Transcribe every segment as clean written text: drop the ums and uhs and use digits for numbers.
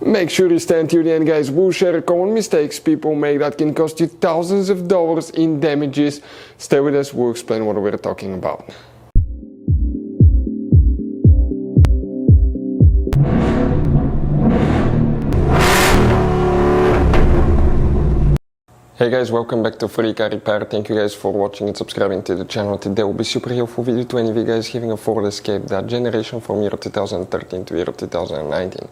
Make sure you stay until the end, guys. We'll share common mistakes people make that can cost you thousands of dollars in damages. Stay with us, we'll explain what we're talking about. Hey guys, welcome back to Free Car Repair. Thank you guys for watching and subscribing to the channel. Today will be super helpful video to any of you guys having a Ford Escape, that generation from year 2013 to year 2019.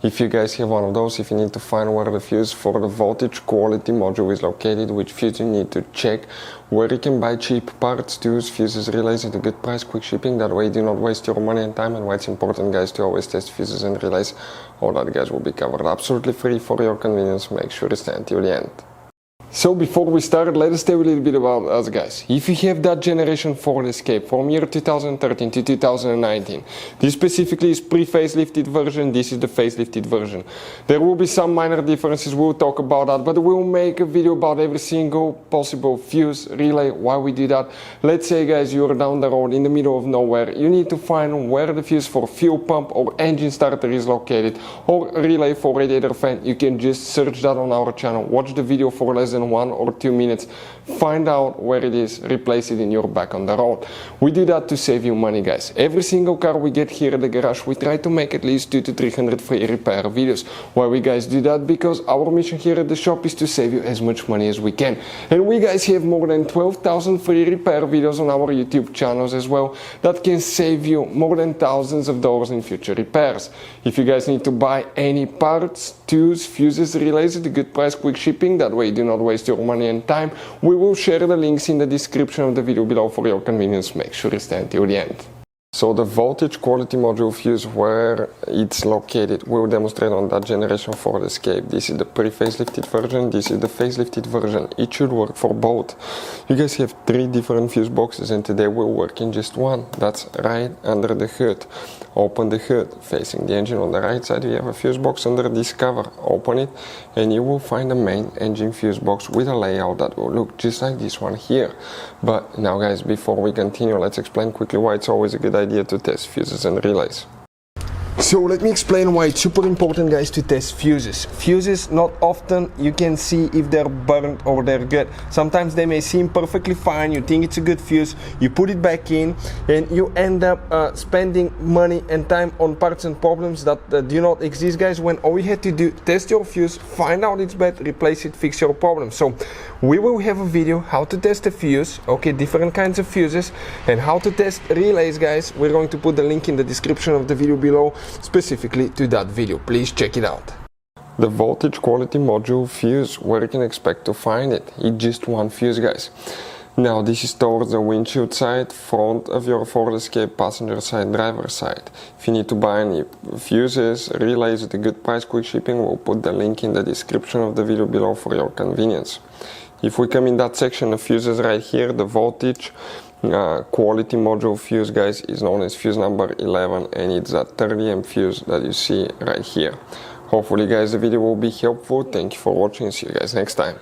If you guys have one of those, if you need to find where the fuse for the voltage quality module is located, which fuse you need to check, where you can buy cheap parts, tools, fuses, relays at a good price, quick shipping, that way you do not waste your money and time, and why it's important, guys, to always test fuses and relays. All that, guys, will be covered absolutely free for your convenience. Make sure to stay until the end. So before we start, let us tell you a little bit about us, guys. If you have that generation Ford Escape from year 2013 to 2019, this specifically is pre-facelifted version, this is the facelifted version. There will be some minor differences, we'll talk about that, but we'll make a video about every single possible fuse, relay, why we do that. Let's say, guys, you're down the road in the middle of nowhere, you need to find where the fuse for fuel pump or engine starter is located, or relay for radiator fan. You can just search that on our channel, watch the video for less than 1 or 2 minutes, find out where it is, replace it in your back on the road. We do that to save you money, guys. Every single car we get here at the garage, we try to make at least 200 to 300 free repair videos. Why we guys do that? Because our mission here at the shop is to save you as much money as we can. And we guys have more than 12,000 free repair videos on our YouTube channels as well that can save you more than thousands of dollars in future repairs. If you guys need to buy any parts, tools, fuses, relays at a good price, quick shipping, that way you do not waste your money and time, we will share the links in the description of the video below for your convenience. Make sure you stay until the end. So the voltage quality module fuse, where it's located, we'll demonstrate on that generation Ford Escape. This is the pre-facelifted version, this is the facelifted version. It should work for both. You guys have 3 different fuse boxes, and today we'll work in just one. That's right under the hood. Open the hood, facing the engine on the right side, you have a fuse box under this cover. Open it, and you will find the main engine fuse box with a layout that will look just like this one here. But now, guys, before we continue, let's explain quickly why it's always a good idea to test fuses and relays. So let me explain why it's super important, guys, to test fuses. Fuses, not often you can see if they're burnt or they're good. Sometimes they may seem perfectly fine, you think it's a good fuse, you put it back in, and you end up spending money and time on parts and problems that do not exist, guys, when all you had to do, test your fuse, find out it's bad, replace it, fix your problem. So we will have a video how to test a fuse, okay, different kinds of fuses, and how to test relays, guys. We're going to put the link in the description of the video below, specifically to that video. Please check it out. The voltage quality module fuse, where you can expect to find it. It's just one fuse, guys. Now this is towards the windshield side, front of your Ford Escape, passenger side, driver side. If you need to buy any fuses, relays at a good price, quick shipping, we'll put the link in the description of the video below for your convenience. If we come in that section of fuses right here, the voltage quality module fuse, guys, is known as fuse number 11, and it's a 30 fuse that you see right here. Hopefully, guys, the video will be helpful. Thank you for watching. See you guys next time.